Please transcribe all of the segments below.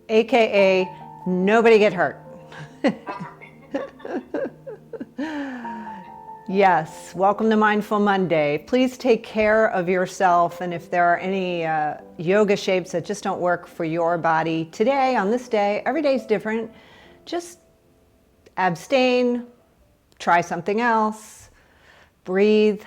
AKA nobody get hurt. Yes, welcome to Mindful Monday. Please take care of yourself, and if there are any yoga shapes that just don't work for your body today, on this day, every day is different, just abstain, try something else, breathe.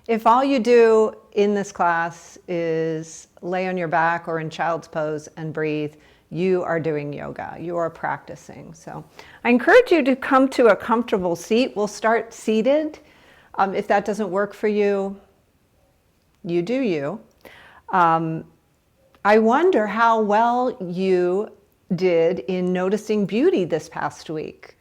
If all you do in this class is lay on your back or in child's pose and breathe, you are doing yoga, you are practicing. So I encourage you to come to a comfortable seat. We'll start seated. If that doesn't work for you, you do you. I wonder how well you did in noticing beauty this past week.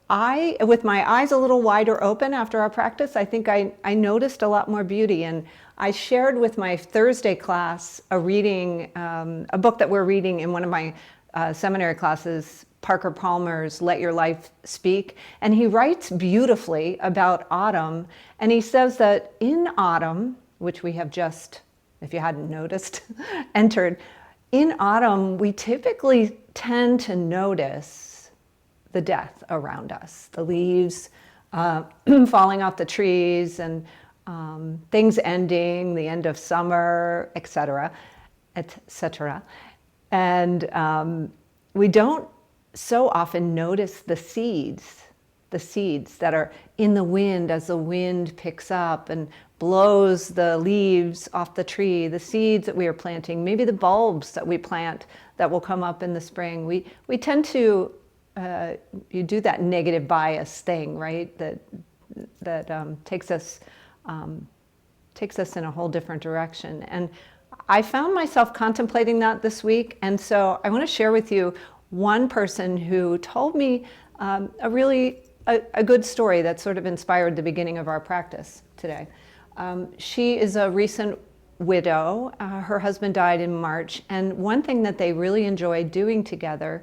With my eyes a little wider open after our practice, I think I noticed a lot more beauty. And I shared with my Thursday class a book that we're reading in one of my seminary classes, Parker Palmer's Let Your Life Speak. And he writes beautifully about autumn. And he says that in autumn, which we have just, if you hadn't noticed, entered, in autumn, we typically tend to notice the death around us, the leaves falling off the trees and things ending, the end of summer, etc., etc. And we don't so often notice the seeds that are in the wind as the wind picks up and blows the leaves off the tree, the seeds that we are planting, maybe the bulbs that we plant that will come up in the spring. We tend to you do that negative bias thing, right? That takes us in a whole different direction. And I found myself contemplating that this week. And so I want to share with you one person who told me a good story that sort of inspired the beginning of our practice today. She is a recent widow. Her husband died in March. And one thing that they really enjoyed doing together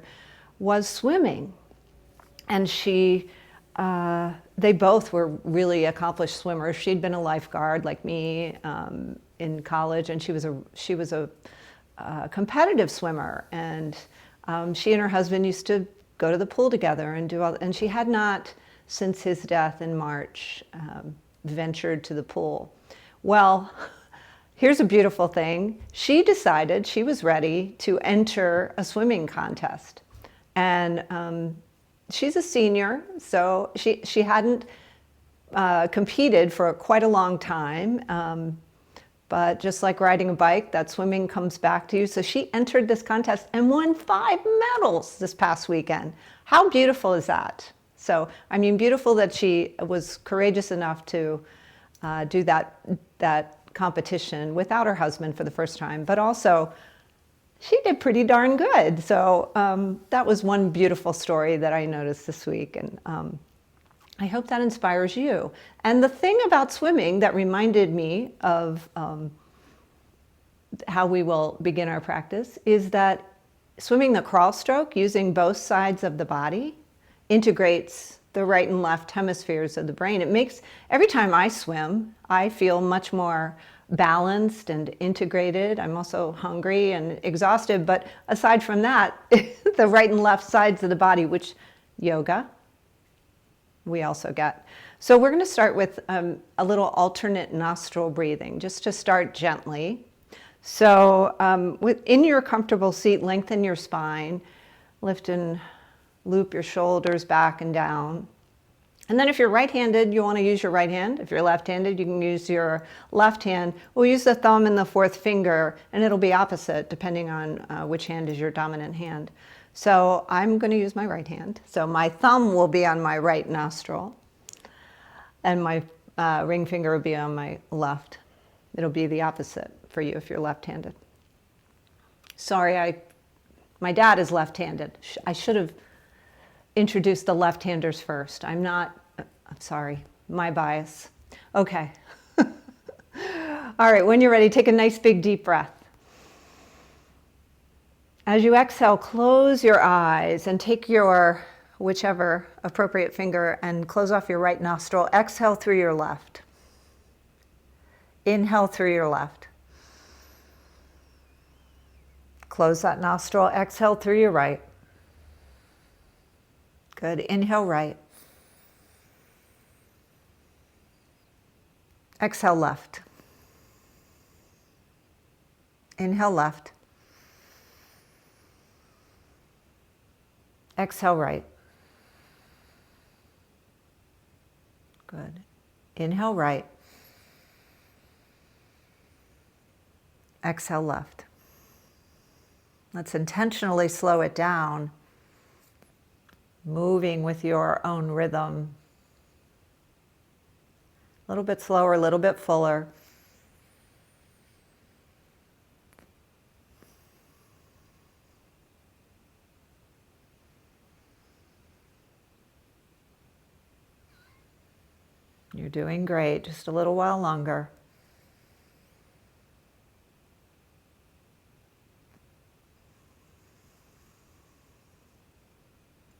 was swimming. And they both were really accomplished swimmers. She'd been a lifeguard like me in college, and she was a competitive swimmer. And she and her husband used to go to the pool together and and she had not, since his death in March, ventured to the pool. Well, here's a beautiful thing. She decided she was ready to enter a swimming contest. And she's a senior, so she hadn't competed for quite a long time. But just like riding a bike, that swimming comes back to you. So she entered this contest and won 5 medals this past weekend. How beautiful is that? So, I mean, beautiful that she was courageous enough to do that competition without her husband for the first time, but also she did pretty darn good. So that was one beautiful story that I noticed this week. And I hope that inspires you. And the thing about swimming that reminded me of how we will begin our practice is that swimming the crawl stroke using both sides of the body integrates the right and left hemispheres of the brain. It makes, every time I swim, I feel much more balanced and integrated. I'm also hungry and exhausted, but aside from that, the right and left sides of the body, which yoga, we also get. So we're going to start with a little alternate nostril breathing, just to start gently. So in your comfortable seat, lengthen your spine, lift and loop your shoulders back and down. And then if you're right-handed, you want to use your right hand. If you're left-handed, you can use your left hand. We'll use the thumb and the fourth finger, and it'll be opposite depending on which hand is your dominant hand. So I'm going to use my right hand. So my thumb will be on my right nostril, and my ring finger will be on my left. It'll be the opposite for you if you're left-handed. Sorry, my dad is left-handed. I should have introduced the left-handers first. I'm sorry, my bias. Okay. All right, when you're ready, take a nice big deep breath. As you exhale, close your eyes and take your whichever appropriate finger and close off your right nostril. Exhale through your left. Inhale through your left. close that nostril. Exhale through your right. Good. Inhale right. Exhale left. Inhale left. Exhale right. Good. Inhale right. Exhale left. Let's intentionally slow it down, moving with your own rhythm. A little bit slower, a little bit fuller. You're doing great. Just a little while longer.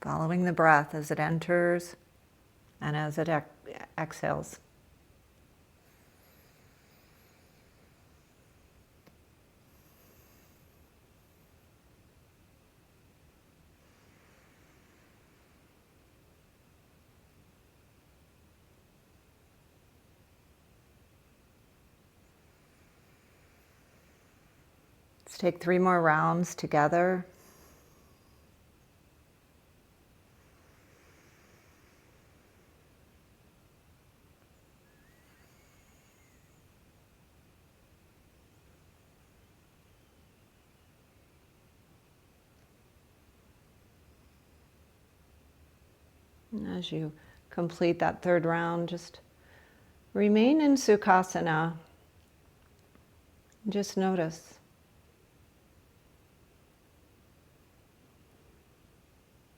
Following the breath as it enters and as it exhales. Let's take 3 more rounds together. And as you complete that 3rd round, just remain in Sukhasana. Just notice.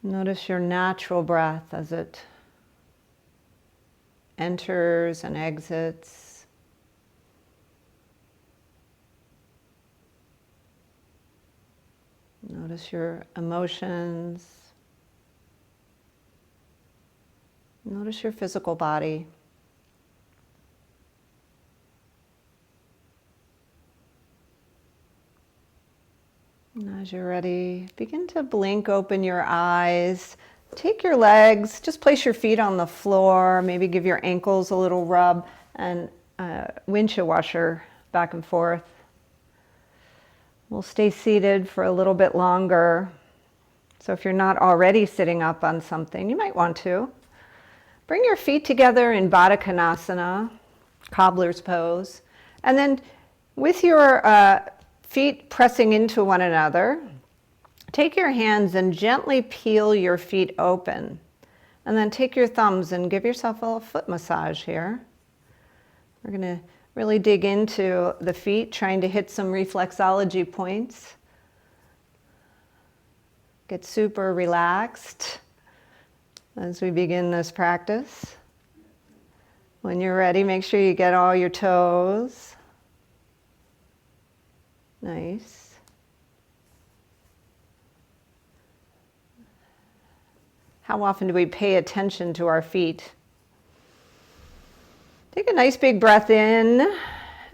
Notice your natural breath as it enters and exits. Notice your emotions. Notice your physical body. And as you're ready, begin to blink open your eyes. Take your legs, just place your feet on the floor, maybe give your ankles a little rub, and windshield washer back and forth. We'll stay seated for a little bit longer. So if you're not already sitting up on something, you might want to. Bring your feet together in Baddha Konasana, cobbler's pose, and then with your feet pressing into one another, take your hands and gently peel your feet open. And then take your thumbs and give yourself a little foot massage here. We're going to really dig into the feet, trying to hit some reflexology points. Get super relaxed as we begin this practice. When you're ready, make sure you get all your toes. Nice. How often do we pay attention to our feet? Take a nice big breath in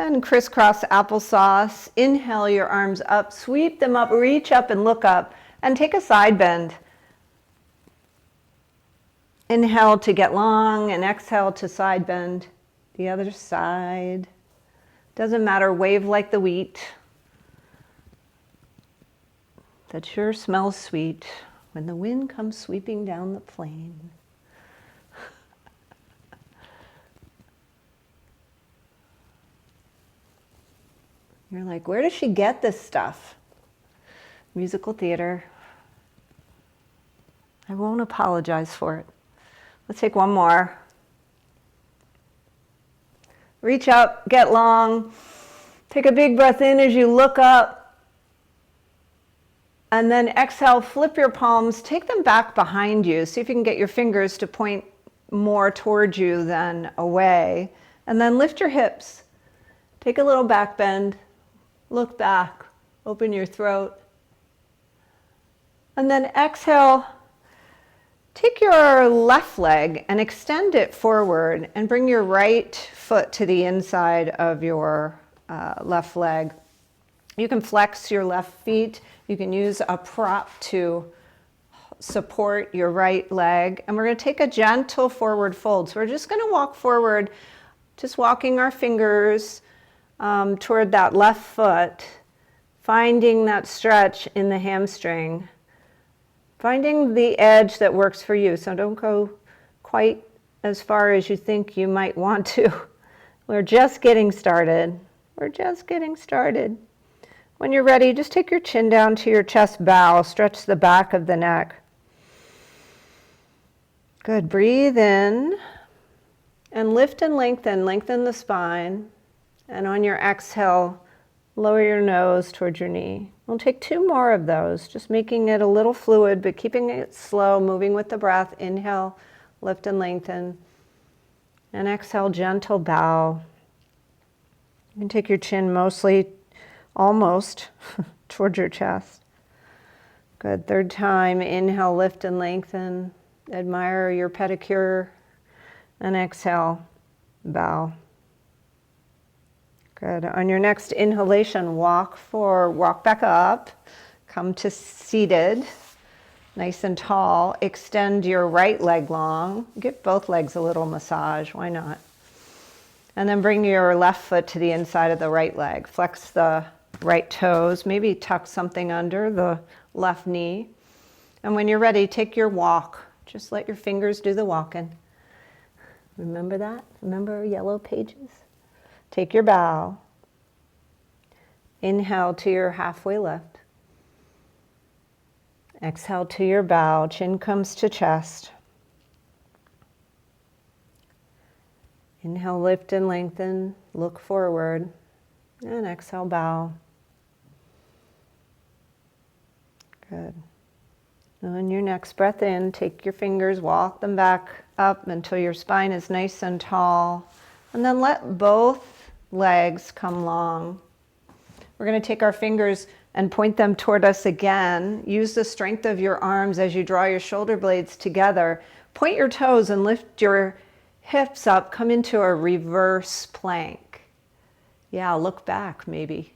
and crisscross applesauce. Inhale your arms up, sweep them up, reach up and look up, and take a side bend. Inhale to get long and exhale to side bend. The other side. Doesn't matter, wave like the wheat. That sure smells sweet when the wind comes sweeping down the plain. You're like, where does she get this stuff? Musical theater. I won't apologize for it. Let's take one more. Reach up, get long. Take a big breath in as you look up. And then exhale, flip your palms, take them back behind you. See if you can get your fingers to point more towards you than away. And then lift your hips. Take a little back bend. Look back. Open your throat. And then exhale. Take your left leg and extend it forward and bring your right foot to the inside of your left leg. You can flex your left feet. You can use a prop to support your right leg. And we're going to take a gentle forward fold. So we're just going to walk forward, just walking our fingers toward that left foot, finding that stretch in the hamstring, finding the edge that works for you. So don't go quite as far as you think you might want to. We're just getting started. We're just getting started. When you're ready, just take your chin down to your chest, bow, stretch the back of the neck. Good, breathe in and lift and lengthen the spine. And on your exhale, lower your nose towards your knee. We'll take 2 more of those, just making it a little fluid, but keeping it slow, moving with the breath. Inhale, lift and lengthen. And exhale, gentle bow. You can take your chin almost towards your chest. Good, 3rd time. Inhale, lift and lengthen. Admire your pedicure. And exhale, bow. Good. On your next inhalation, walk back up. Come to seated, nice and tall. Extend your right leg long. Give both legs a little massage, why not? And then bring your left foot to the inside of the right leg. Flex the right toes, maybe tuck something under the left knee. And when you're ready, take your walk. Just let your fingers do the walking. Remember that? Remember yellow pages? Take your bow. Inhale to your halfway lift. Exhale to your bow. Chin comes to chest. Inhale, lift and lengthen. Look forward. And exhale, bow. Good. On your next breath in, take your fingers, walk them back up until your spine is nice and tall. And then let both legs come long. We're going to take our fingers and point them toward us again. Use the strength of your arms as you draw your shoulder blades together. Point your toes and lift your hips up. Come into a reverse plank. Yeah, look back maybe.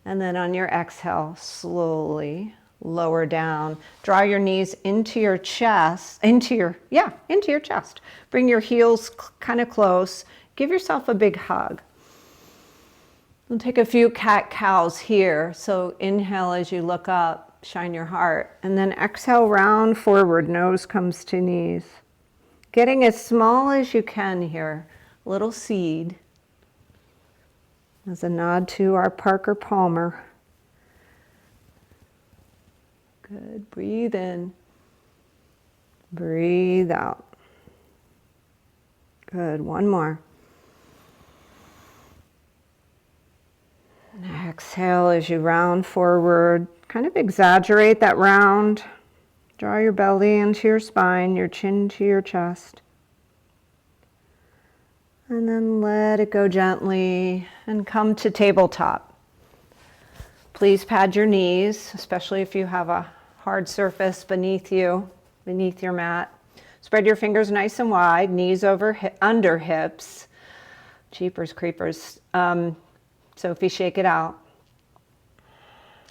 And then on your exhale, slowly lower down. Draw your knees into your chest, into your chest. Bring your heels kind of close. Give yourself a big hug. We'll take a few cat-cows here. So inhale as you look up, shine your heart. And then exhale, round forward, nose comes to knees. Getting as small as you can here. Little seed. As a nod to our Parker Palmer. Good. Breathe in. Breathe out. Good. One more. And exhale as you round forward. Kind of exaggerate that round. Draw your belly into your spine, your chin to your chest. And then let it go gently and come to tabletop. Please pad your knees, especially if you have a hard surface beneath you, beneath your mat. Spread your fingers nice and wide, knees under hips. Jeepers creepers. So if you shake it out.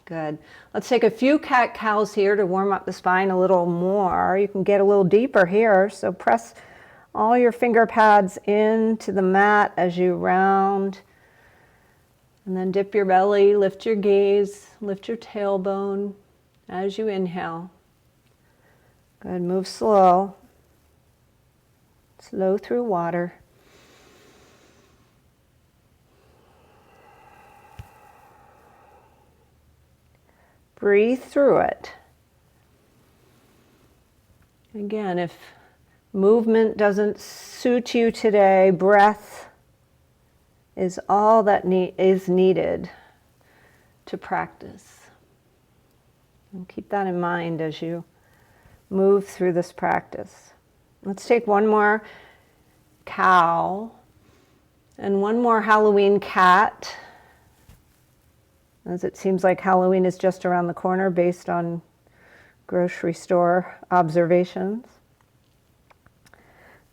Good. Let's take a few cat-cows here to warm up the spine a little more. You can get a little deeper here, so press all your finger pads into the mat as you round. And then dip your belly, lift your gaze, lift your tailbone as you inhale. Good, move slow. Slow through water. Breathe through it. Again, if movement doesn't suit you today, breath is all that is needed to practice. And keep that in mind as you move through this practice. Let's take one more cow and one more Halloween cat, as it seems like Halloween is just around the corner based on grocery store observations.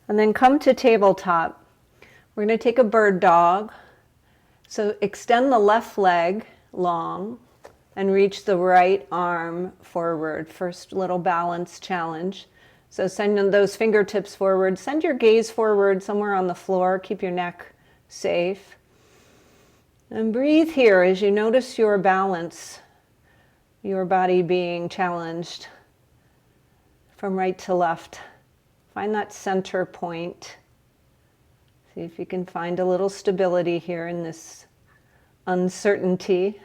And then come to tabletop. We're going to take a bird dog. So extend the left leg long and reach the right arm forward. First little balance challenge. So send those fingertips forward. Send your gaze forward somewhere on the floor. Keep your neck safe. And breathe here as you notice your balance, your body being challenged from right to left. Find that center point. See if you can find a little stability here in this uncertainty.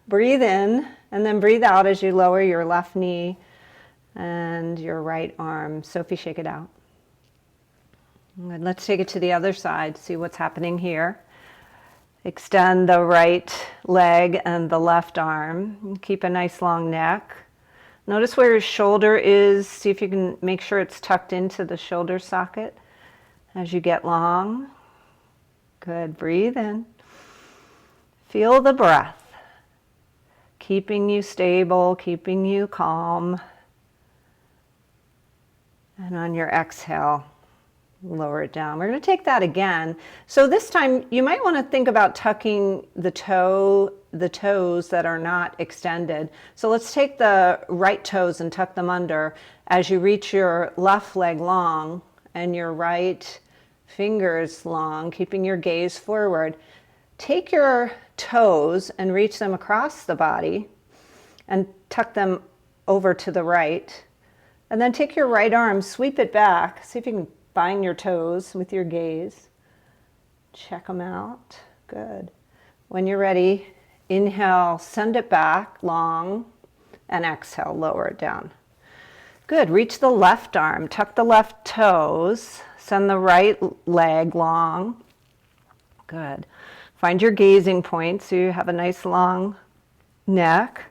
Breathe in and then breathe out as you lower your left knee and your right arm. Sophie, shake it out. Good. Let's take it to the other side, see what's happening here. Extend the right leg and the left arm. Keep a nice long neck. Notice where your shoulder is. See if you can make sure it's tucked into the shoulder socket as you get long. Good. Breathe in. Feel the breath, keeping you stable, keeping you calm. And on your exhale, lower it down. We're going to take that again. So this time you might want to think about tucking the toes that are not extended. So let's take the right toes and tuck them under as you reach your left leg long and your right fingers long, keeping your gaze forward. Take your toes and reach them across the body and tuck them over to the right. And then take your right arm, sweep it back. See if you can find your toes with your gaze. Check them out. Good. When you're ready, inhale, send it back long, and exhale, lower it down. Good. Reach the left arm, tuck the left toes, send the right leg long. Good. Find your gazing point so you have a nice long neck.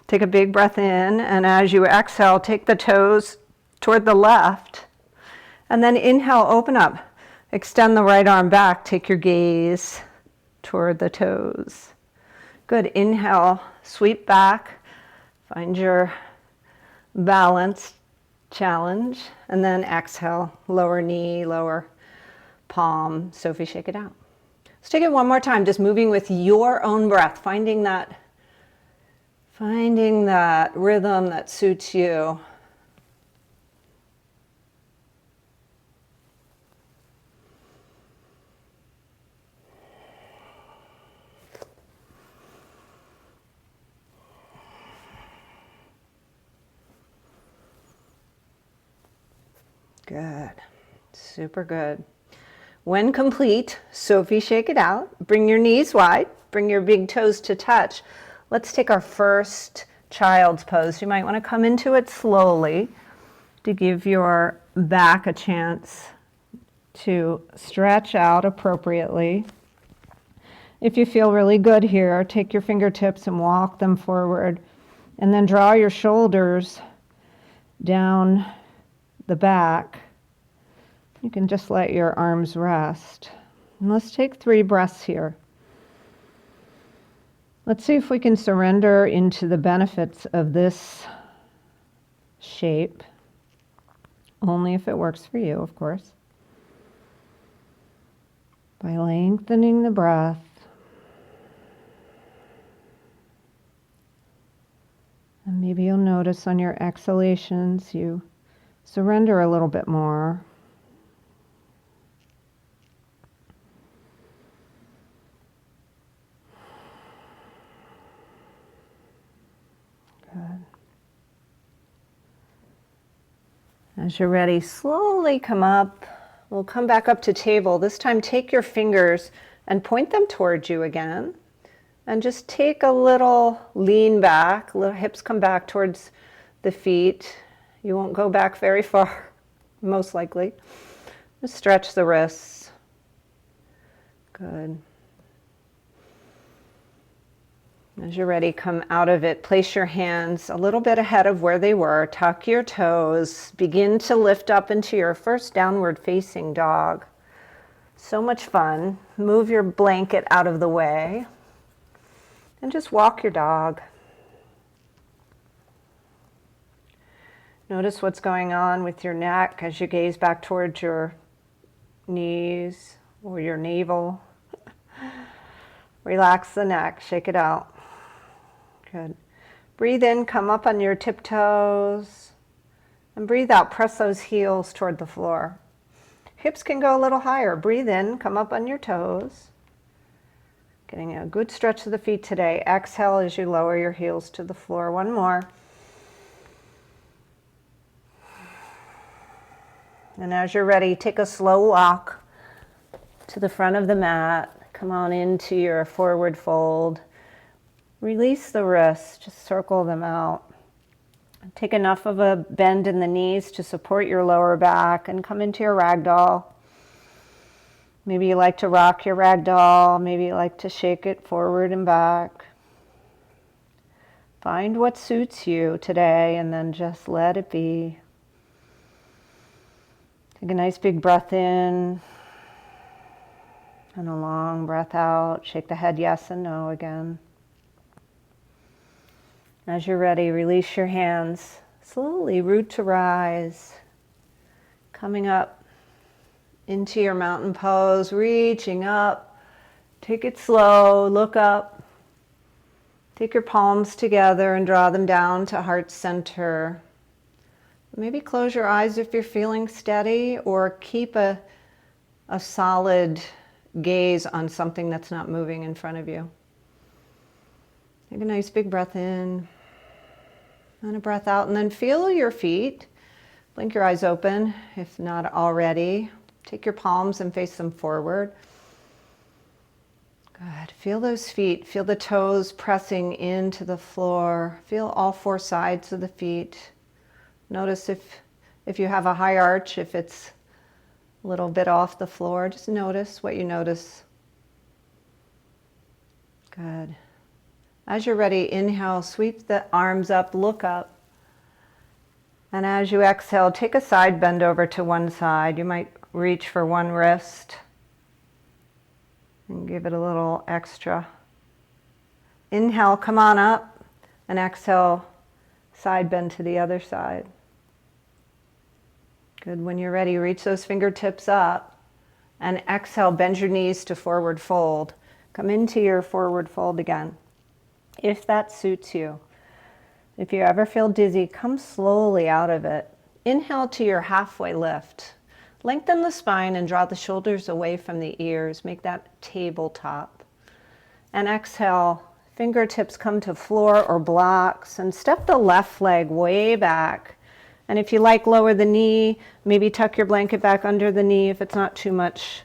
Take a big breath in, and as you exhale, take the toes toward the left. And then inhale, open up. Extend the right arm back. Take your gaze toward the toes. Good. Inhale, sweep back. Find your balance challenge. And then exhale, lower knee, lower palm. Sophie, shake it out. Let's take it one more time, just moving with your own breath, finding that rhythm that suits you. Good. Super good. When complete, Sophie, shake it out. Bring your knees wide. Bring your big toes to touch. Let's take our first child's pose. You might want to come into it slowly to give your back a chance to stretch out appropriately. If you feel really good here, take your fingertips and walk them forward, and then draw your shoulders down the back. You can just let your arms rest. And let's take 3 breaths here. Let's see if we can surrender into the benefits of this shape, only if it works for you, of course. By lengthening the breath. And maybe you'll notice on your exhalations you surrender a little bit more. Good. As you're ready, slowly come up. We'll come back up to table. This time take your fingers and point them towards you again. And just take a little lean back. Little hips come back towards the feet. You won't go back very far, most likely. Just stretch the wrists. Good. As you're ready, come out of it. Place your hands a little bit ahead of where they were. Tuck your toes. Begin to lift up into your first downward facing dog. So much fun. Move your blanket out of the way. And just walk your dog. Notice what's going on with your neck as you gaze back towards your knees or your navel. Relax the neck, shake it out. Good. Breathe in, come up on your tiptoes. And breathe out, press those heels toward the floor. Hips can go a little higher. Breathe in, come up on your toes. Getting a good stretch of the feet today. Exhale as you lower your heels to the floor. One more. And as you're ready, take a slow walk to the front of the mat. Come on into your forward fold. Release the wrists, just circle them out. Take enough of a bend in the knees to support your lower back and come into your ragdoll. Maybe you like to rock your ragdoll. Maybe you like to shake it forward and back. Find what suits you today and then just let it be. Take a nice big breath in and a long breath out. Shake the head yes and no again. As you're ready, release your hands. Slowly root to rise. Coming up into your mountain pose, reaching up. Take it slow, look up. Take your palms together and draw them down to heart center. Maybe close your eyes if you're feeling steady, or keep a solid gaze on something that's not moving in front of you. Take a nice big breath in and a breath out, and then feel your feet. Blink your eyes open if not already. Take your palms and face them forward. Good. Feel those feet. Feel the toes pressing into the floor. Feel all four sides of the feet. Notice if you have a high arch, if it's a little bit off the floor, just notice what you notice. Good. As you're ready, inhale, sweep the arms up, look up. And as you exhale, take a side bend over to one side. You might reach for one wrist and give it a little extra. Inhale, come on up, and exhale, side bend to the other side. Good. When you're ready, reach those fingertips up and exhale, bend your knees to forward fold. Come into your forward fold again, if that suits you. If you ever feel dizzy, come slowly out of it. Inhale to your halfway lift. Lengthen the spine and draw the shoulders away from the ears. Make that tabletop. And exhale, fingertips come to floor or blocks, and step the left leg way back. And if you like, lower the knee. Maybe tuck your blanket back under the knee if it's not too much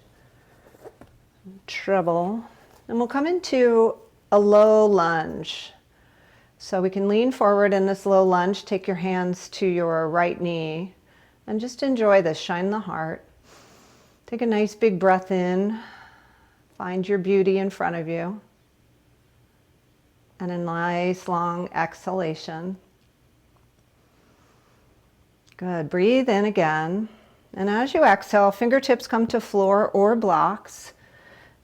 trouble. And we'll come into a low lunge. So we can lean forward in this low lunge. Take your hands to your right knee and just enjoy this. Shine the heart. Take a nice big breath in. Find your beauty in front of you. And a nice long exhalation. Good. Breathe in again. And as you exhale, fingertips come to floor or blocks.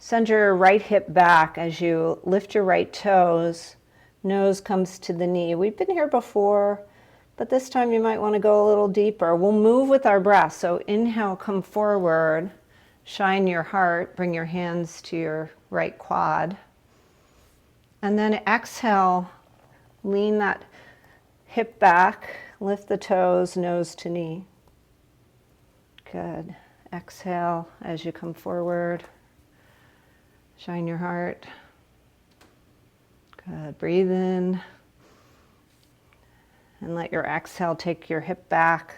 Send your right hip back as you lift your right toes. Nose comes to the knee. We've been here before, but this time you might want to go a little deeper. We'll move with our breath. So inhale, come forward. Shine your heart. Bring your hands to your right quad. And then exhale, lean that hip back. Lift the toes, nose to knee. Good. Exhale as you come forward. Shine your heart. Good. Breathe in. And let your exhale take your hip back.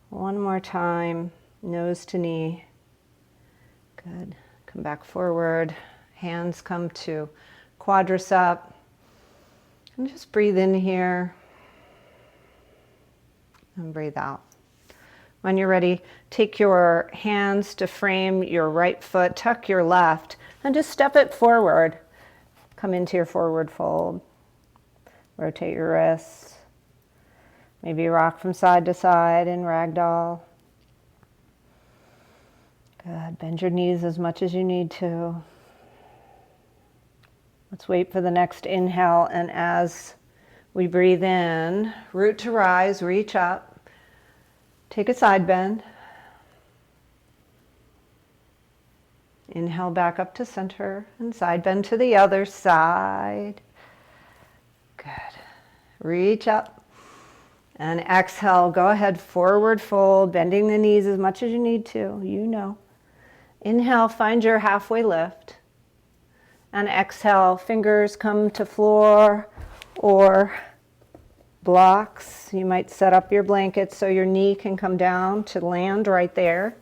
One more time. Nose to knee. Good. Come back forward. Hands come to quadricep. And just breathe in here. And breathe out. When you're ready, take your hands to frame your right foot, tuck your left, and just step it forward. Come into your forward fold. Rotate your wrists. Maybe rock from side to side in ragdoll. Good. Bend your knees as much as you need to. Let's wait for the next inhale, and as we breathe in, root to rise, reach up. Take a side bend. Inhale back up to center and side bend to the other side. Good. Reach up and exhale. Go ahead, forward fold, bending the knees as much as you need to, you know. Inhale, find your halfway lift. And exhale, fingers come to floor or blocks. You might set up your blanket so your knee can come down to land right there.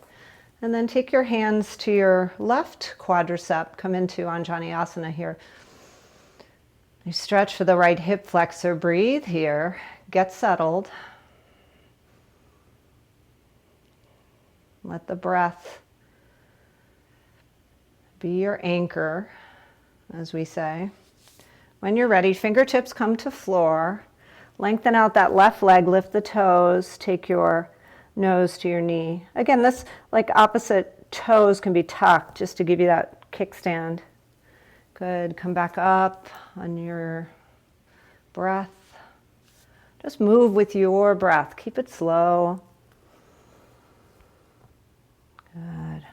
And then take your hands to your left quadricep. Come into Anjaneyasana here. You stretch for the right hip flexor. Breathe here. Get settled. Let the breath be your anchor, as we say. When you're ready, fingertips come to floor. Lengthen out that left leg, lift the toes, take your nose to your knee. Again, this like opposite toes can be tucked just to give you that kickstand. Good, come back up on your breath. Just move with your breath, keep it slow. Good.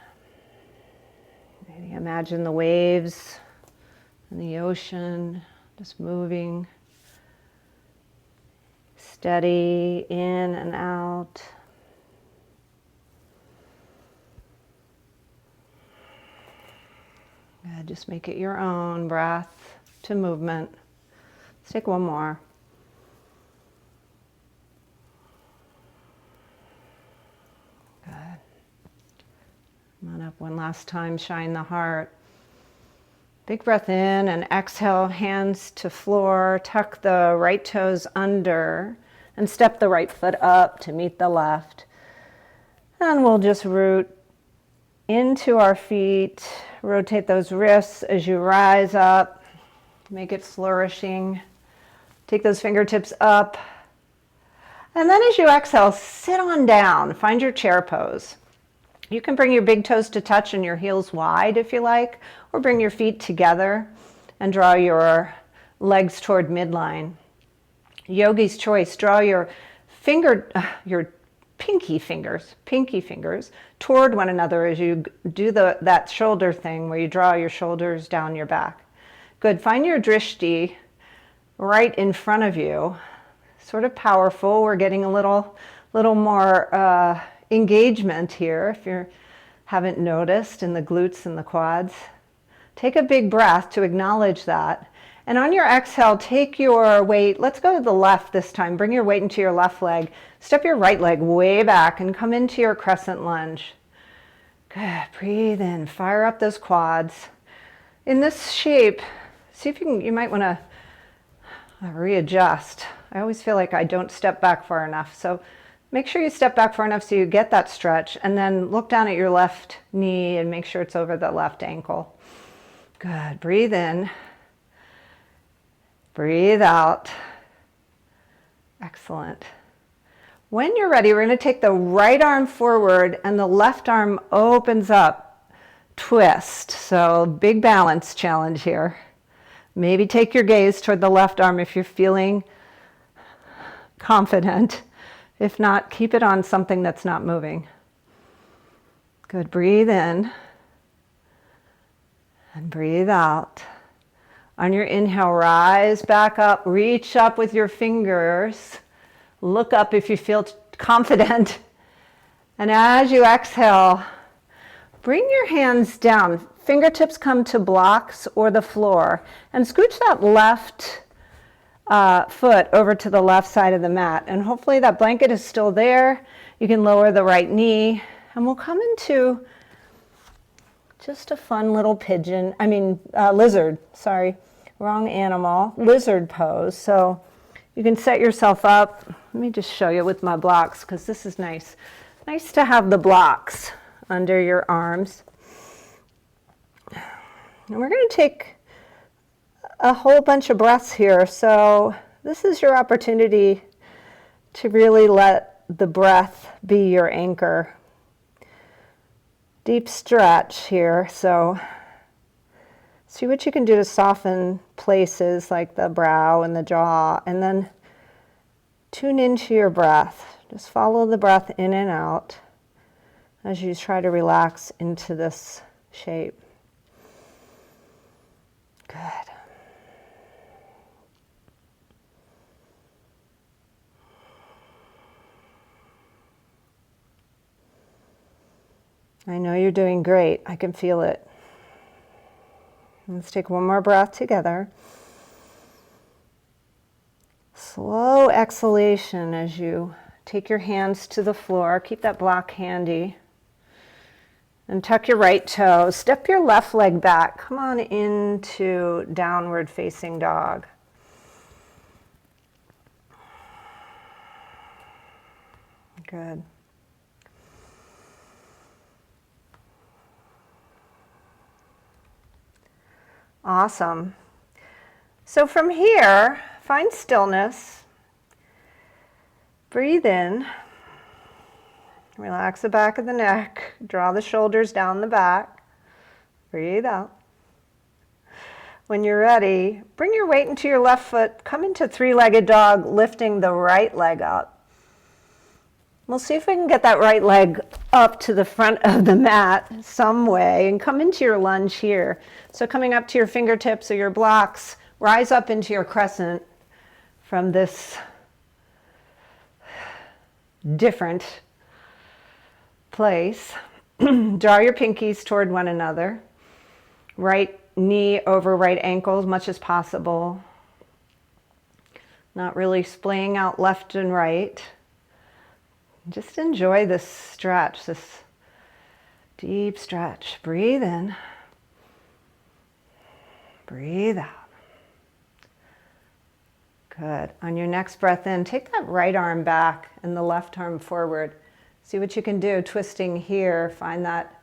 Maybe imagine the waves in the ocean, just moving. Steady in and out. Good. Just make it your own breath to movement. Let's take one more. Good. Come on up one last time, shine the heart. Big breath in and exhale, hands to floor, tuck the right toes under and step the right foot up to meet the left. And we'll just root into our feet, rotate those wrists as you rise up, make it flourishing. Take those fingertips up. And then as you exhale, sit on down, find your chair pose. You can bring your big toes to touch and your heels wide if you like, or bring your feet together and draw your legs toward midline. Yogi's choice, draw your pinky fingers toward one another as you do that shoulder thing where you draw your shoulders down your back. Good, find your drishti right in front of you, sort of powerful. We're getting a little more engagement here if you haven't noticed in the glutes and the quads. Take a big breath to acknowledge that. And on your exhale, take your weight. Let's go to the left this time. Bring your weight into your left leg. Step your right leg way back and come into your crescent lunge. Good. Breathe in. Fire up those quads. In this shape, see if you might want to readjust. I always feel like I don't step back far enough. So make sure you step back far enough so you get that stretch, and then look down at your left knee and make sure it's over the left ankle. Good. Breathe in. Breathe out. Excellent. When you're ready, we're going to take the right arm forward and the left arm opens up. Twist. So big balance challenge here. Maybe take your gaze toward the left arm if you're feeling confident. If not, keep it on something that's not moving. Good. Breathe in and breathe out. On your inhale, rise back up, reach up with your fingers. Look up if you feel confident. And as you exhale, bring your hands down. Fingertips come to blocks or the floor. And scooch that left foot over to the left side of the mat. And hopefully that blanket is still there. You can lower the right knee. And we'll come into just a fun little lizard, wrong animal, lizard pose. So you can set yourself up. Let me just show you with my blocks because this is nice. Nice to have the blocks under your arms. And we're going to take a whole bunch of breaths here. So this is your opportunity to really let the breath be your anchor. Deep stretch here. So see what you can do to soften places like the brow and the jaw, and then tune into your breath. Just follow the breath in and out as you try to relax into this shape. Good. I know you're doing great. I can feel it. Let's take one more breath together. Slow exhalation as you take your hands to the floor. Keep that block handy. And tuck your right toe. Step your left leg back. Come on into downward facing dog. Good. Awesome. So from here, find stillness. Breathe in. Relax the back of the neck. Draw the shoulders down the back. Breathe out. When you're ready, bring your weight into your left foot. Come into three-legged dog, lifting the right leg up. We'll see if we can get that right leg up to the front of the mat some way and come into your lunge here. So coming up to your fingertips or your blocks, rise up into your crescent from this different place. Draw your pinkies toward one another. Right knee over right ankle as much as possible. Not really splaying out left and right. Just enjoy this stretch, this deep stretch. Breathe in. Breathe out. Good. On your next breath in, take that right arm back and the left arm forward. See what you can do, twisting here. Find that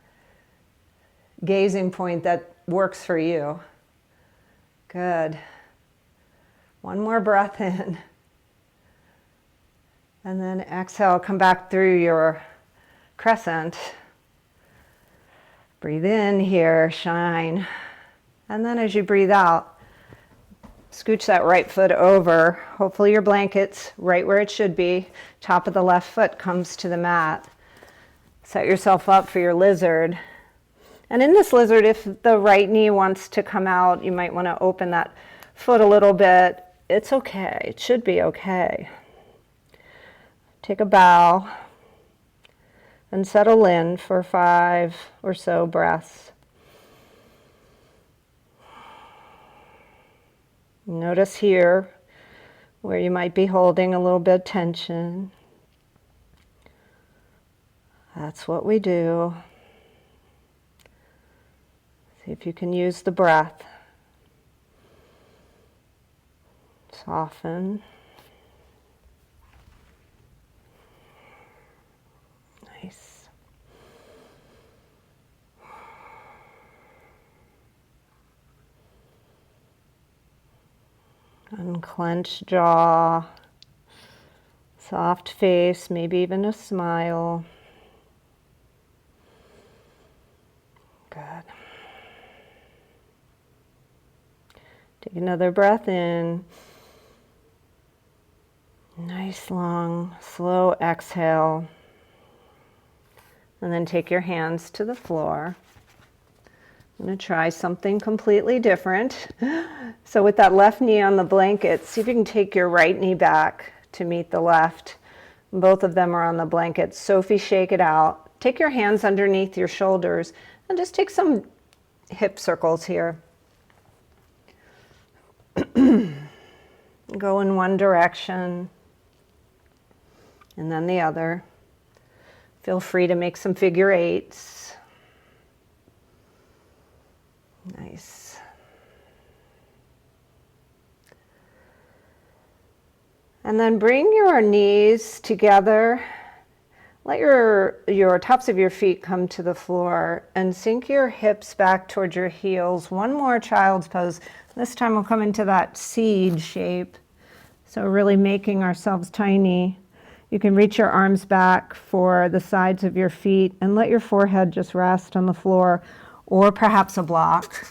gazing point that works for you. Good. One more breath in. And then exhale, come back through your crescent. Breathe in here, shine. And then as you breathe out, scooch that right foot over. Hopefully your blanket's right where it should be. Top of the left foot comes to the mat. Set yourself up for your lizard. And in this lizard, if the right knee wants to come out, you might want to open that foot a little bit. It's okay. It should be okay. Take a bow and settle in for 5 or so breaths. Notice here where you might be holding a little bit of tension. That's what we do. See if you can use the breath. Soften. Nice. Unclench jaw, soft face, maybe even a smile. Good. Take another breath in. Nice, long, slow exhale. And then take your hands to the floor. I'm going to try something completely different. So with that left knee on the blanket, see if you can take your right knee back to meet the left. Both of them are on the blanket. Sophie, shake it out. Take your hands underneath your shoulders and just take some hip circles here. Go in one direction and then the other. Feel free to make some figure eights. Nice. And then bring your knees together. Let your tops of your feet come to the floor and sink your hips back towards your heels. One more child's pose. This time we'll come into that seed shape. So really making ourselves tiny. You can reach your arms back for the sides of your feet and let your forehead just rest on the floor or perhaps a block.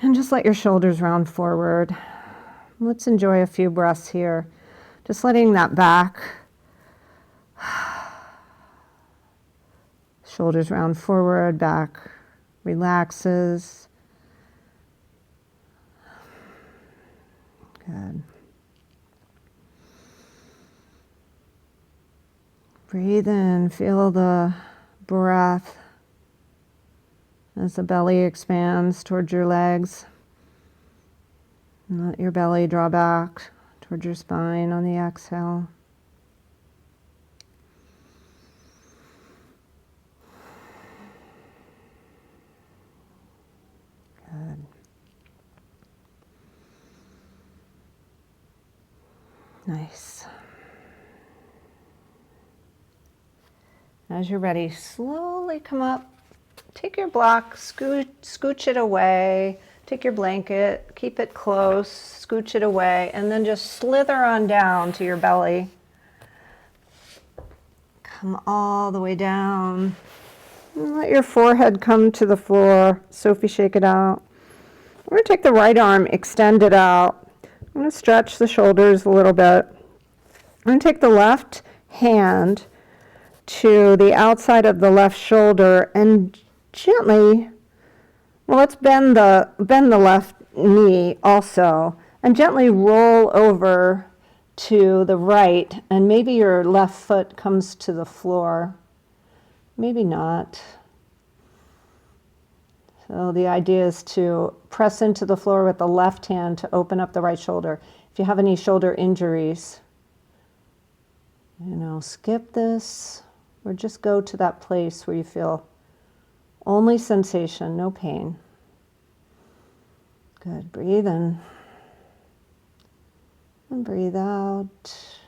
And just let your shoulders round forward. Let's enjoy a few breaths here. Just letting that back, shoulders round forward, back relaxes. Good. Breathe in, feel the breath as the belly expands towards your legs. And let your belly draw back towards your spine on the exhale. Good. Nice. As you're ready, slowly come up. Take your block, scooch it away. Take your blanket, keep it close, scooch it away, and then just slither on down to your belly. Come all the way down. And let your forehead come to the floor. Sophie, shake it out. We're going to take the right arm, extend it out. I'm going to stretch the shoulders a little bit. I'm going to take the left hand to the outside of the left shoulder and gently, well, let's bend the left knee also, and gently roll over to the right, and maybe your left foot comes to the floor. Maybe not. So the idea is to press into the floor with the left hand to open up the right shoulder. If you have any shoulder injuries, skip this, or just go to that place where you feel only sensation, no pain. Good. Breathe in and breathe out.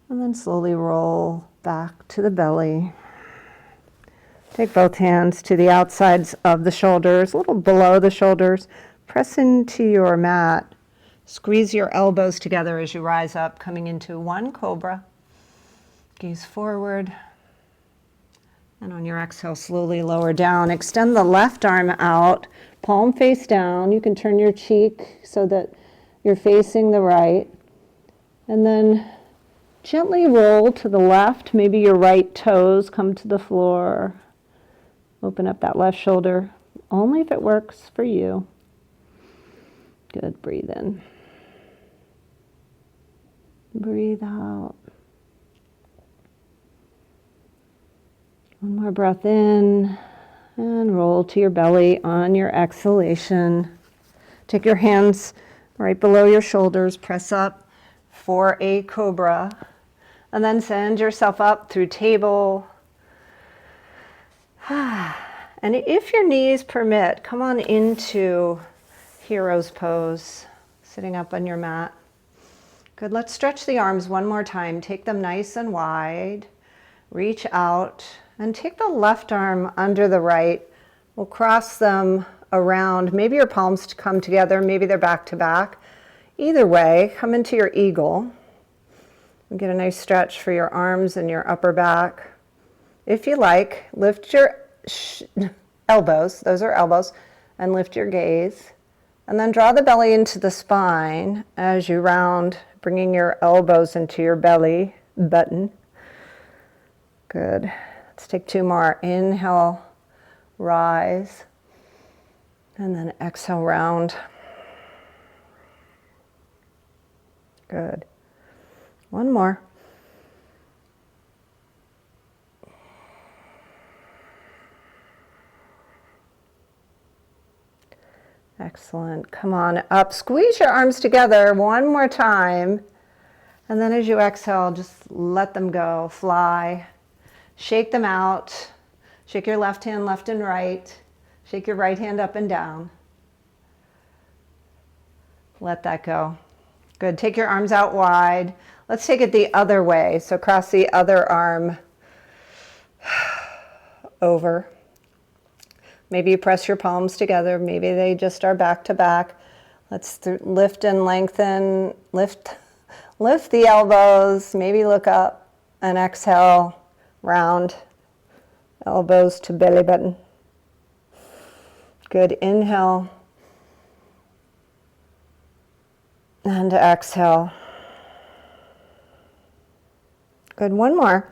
And then slowly roll back to the belly. Take both hands to the outsides of the shoulders, a little below the shoulders. Press into your mat. Squeeze your elbows together as you rise up, coming into one cobra. Gaze forward. And on your exhale, slowly lower down. Extend the left arm out, palm face down. You can turn your cheek so that you're facing the right. And then gently roll to the left. Maybe your right toes come to the floor. Open up that left shoulder, only if it works for you. Good. Breathe in. Breathe out. One more breath in and roll to your belly on your exhalation. Take your hands right below your shoulders, press up for a cobra, and then send yourself up through table. And if your knees permit, come on into hero's pose, sitting up on your mat. Good. Let's stretch the arms one more time. Take them nice and wide. Reach out and take the left arm under the right. We'll cross them around. Maybe your palms come together. Maybe they're back to back. Either way, come into your eagle. And get a nice stretch for your arms and your upper back. If you like, lift your elbows. Those are elbows. And lift your gaze. And then draw the belly into the spine as you round, bringing your elbows into your belly button. Good. Let's take two more. Inhale, rise. And then exhale, round. Good. One more. Excellent. Come on up. Squeeze your arms together one more time. And then as you exhale, just let them go. Fly. Shake them out. Shake your left hand left and right. Shake your right hand up and down. Let that go. Good. Take your arms out wide. Let's take it the other way. So cross the other arm over. Maybe you press your palms together. Maybe they just are back to back. Let's lift and lengthen. Lift the elbows. Maybe look up and exhale. Round. Elbows to belly button. Good. Inhale. And exhale. Good. One more.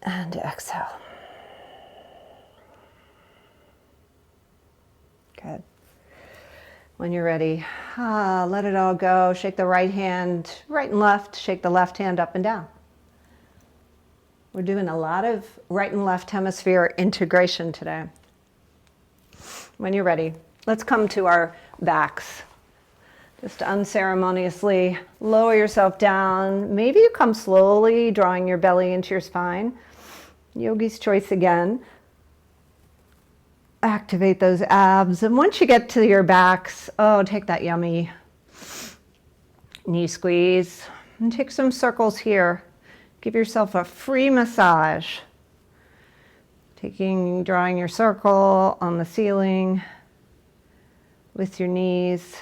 And exhale. Good. When you're ready, let it all go. Shake the right hand right and left. Shake the left hand up and down. We're doing a lot of right and left hemisphere integration today. When you're ready, let's come to our backs. Just unceremoniously lower yourself down. Maybe you come slowly, drawing your belly into your spine. Yogi's choice again. Activate those abs. And once you get to your backs, take that yummy knee squeeze. And take some circles here. Give yourself a free massage. Drawing your circle on the ceiling with your knees.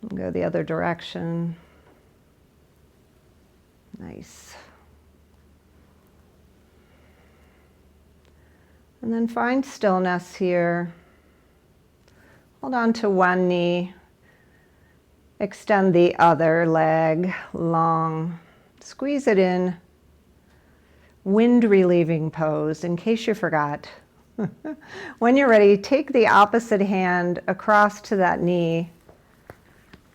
And go the other direction. Nice. And then find stillness here. Hold on to one knee. Extend the other leg long. Squeeze it in. Wind relieving pose, in case you forgot. When you're ready, take the opposite hand across to that knee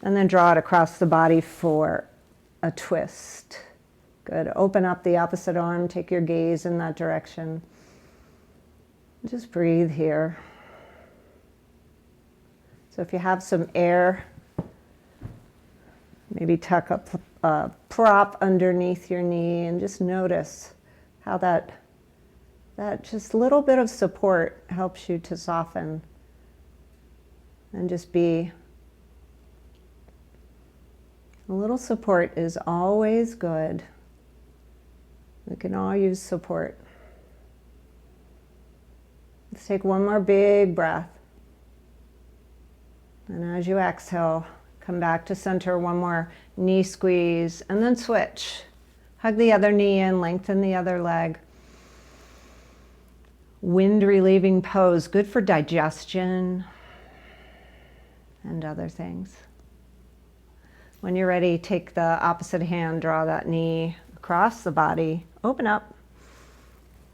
and then draw it across the body for a twist. Good. Open up the opposite arm. Take your gaze in that direction. Just breathe here. So if you have some air, maybe tuck up a prop underneath your knee and just notice how that just little bit of support helps you to soften and just be. A little support is always good. We can all use support. Let's take one more big breath. And as you exhale, come back to center, one more knee squeeze, and then switch. Hug the other knee in, lengthen the other leg. Wind relieving pose, good for digestion and other things. When you're ready, take the opposite hand, draw that knee across the body, open up.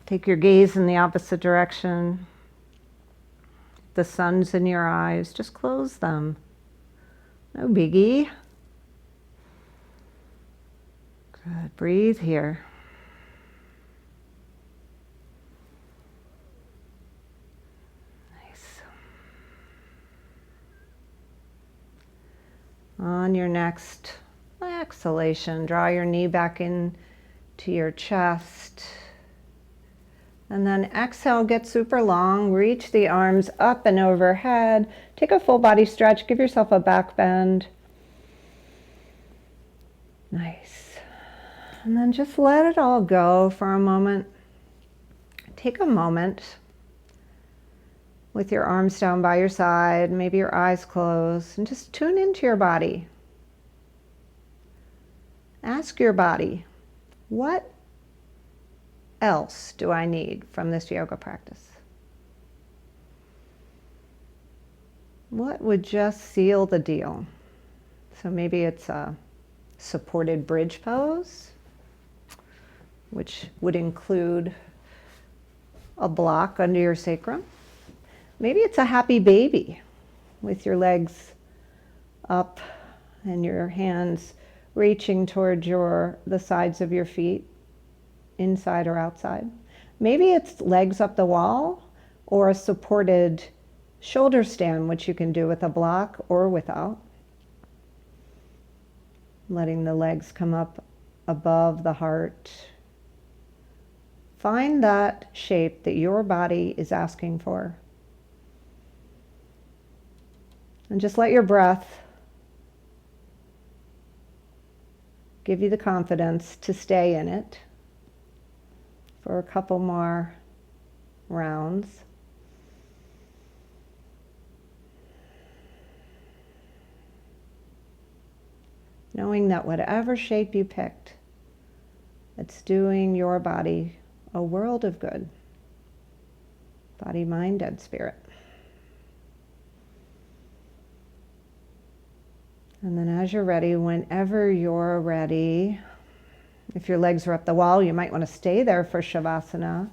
Take your gaze in the opposite direction. The sun's in your eyes, just close them. No biggie. Good, breathe here. Nice. On your next exhalation, draw your knee back in to your chest. And then exhale, get super long, reach the arms up and overhead. Take a full body stretch, give yourself a back bend. Nice. And then just let it all go for a moment. Take a moment with your arms down by your side, maybe your eyes closed, and just tune into your body. Ask your body, what else do I need from this yoga practice? What would just seal the deal? So maybe it's a supported bridge pose, which would include a block under your sacrum. Maybe it's a happy baby with your legs up and your hands reaching towards the sides of your feet, inside or outside. Maybe it's legs up the wall or a supported shoulder stand, which you can do with a block or without. Letting the legs come up above the heart. Find that shape that your body is asking for. And just let your breath give you the confidence to stay in it for a couple more rounds. Knowing that whatever shape you picked, it's doing your body a world of good. Body, mind, and spirit. And then as you're ready, whenever you're ready, if your legs are up the wall, you might want to stay there for Shavasana.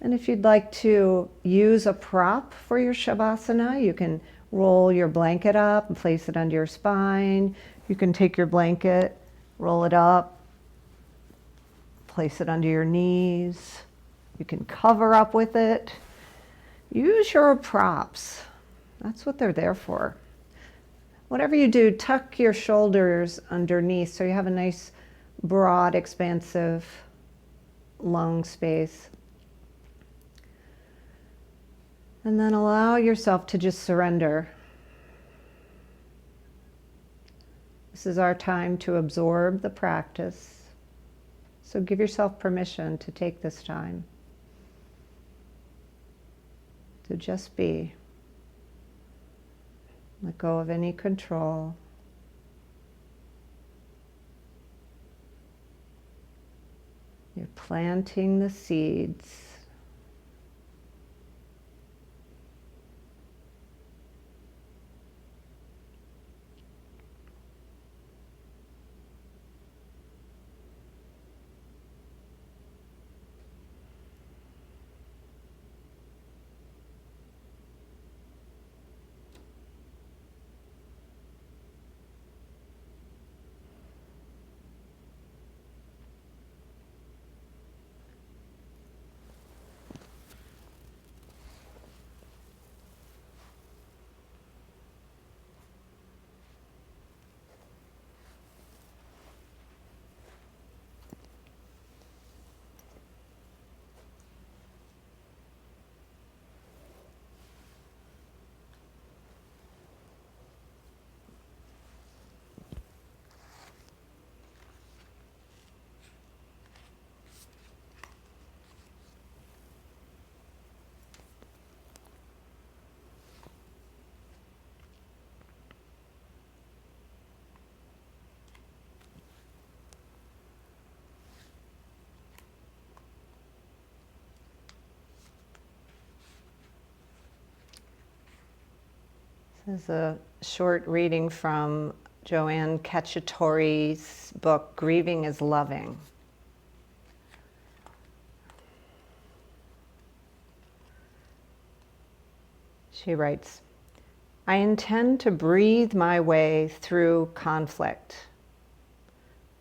And if you'd like to use a prop for your Shavasana, you can roll your blanket up and place it under your spine. You can take your blanket, roll it up, place it under your knees. You can cover up with it. Use your props. That's what they're there for. Whatever you do, tuck your shoulders underneath so you have a nice, broad, expansive lung space. And then allow yourself to just surrender. This is our time to absorb the practice. So give yourself permission to take this time to just be. Let go of any control. You're planting the seeds. This is a short reading from Joanne Cacciatore's book, Grieving is Loving. She writes, I intend to breathe my way through conflict,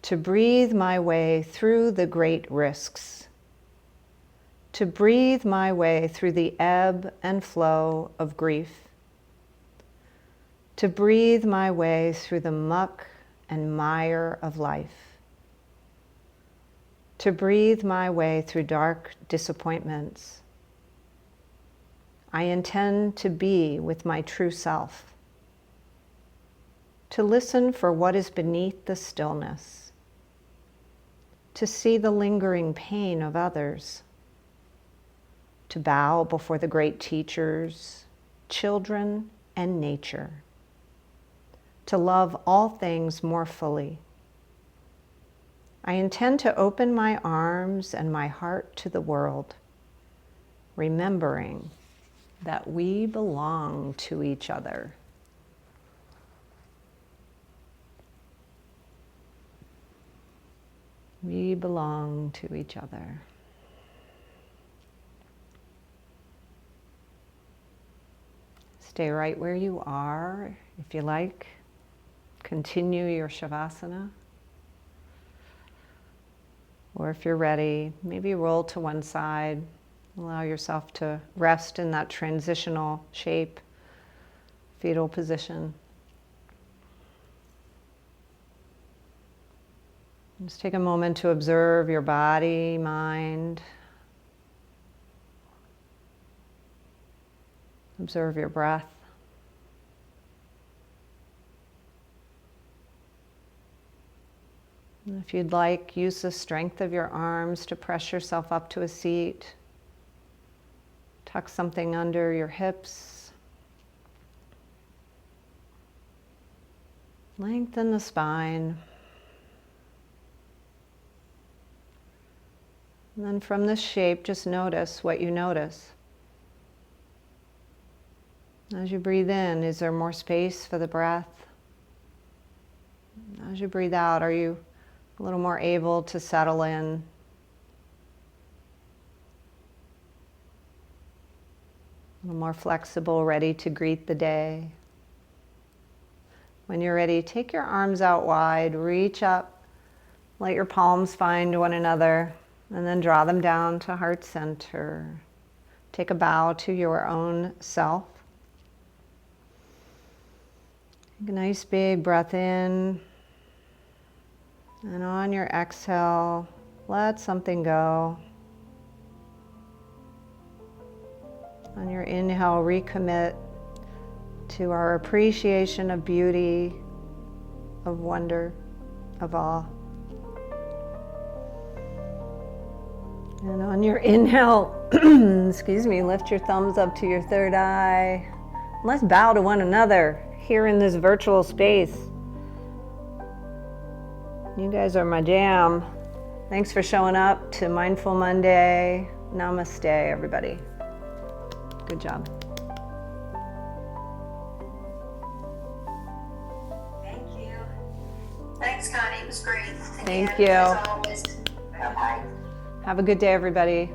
to breathe my way through the great risks, to breathe my way through the ebb and flow of grief, to breathe my way through the muck and mire of life, to breathe my way through dark disappointments. I intend to be with my true self, to listen for what is beneath the stillness, to see the lingering pain of others, to bow before the great teachers, children, and nature, to love all things more fully. I intend to open my arms and my heart to the world, remembering that we belong to each other. We belong to each other. Stay right where you are, if you like. Continue your Shavasana. Or if you're ready, maybe roll to one side. Allow yourself to rest in that transitional shape, fetal position. Just take a moment to observe your body, mind. Observe your breath. And if you'd like, use the strength of your arms to press yourself up to a seat. Tuck something under your hips. Lengthen the spine. And then from this shape, just notice what you notice. As you breathe in, is there more space for the breath? As you breathe out, are you a little more able to settle in? little more flexible, ready to greet the day. When you're ready, take your arms out wide, reach up, let your palms find one another, and then draw them down to heart center. Take a bow to your own self. Take a nice big breath in, and on your exhale, let something go. On your inhale, recommit to our appreciation of beauty, of wonder, of awe. And on your inhale, excuse me, lift your thumbs up to your third eye. Let's bow to one another here in this virtual space. You guys are my jam. Thanks for showing up to Mindful Monday. Namaste, everybody. Good job. Thank you. Thanks, Connie. It was great. Thank you. As always. Bye-bye. Have a good day, everybody.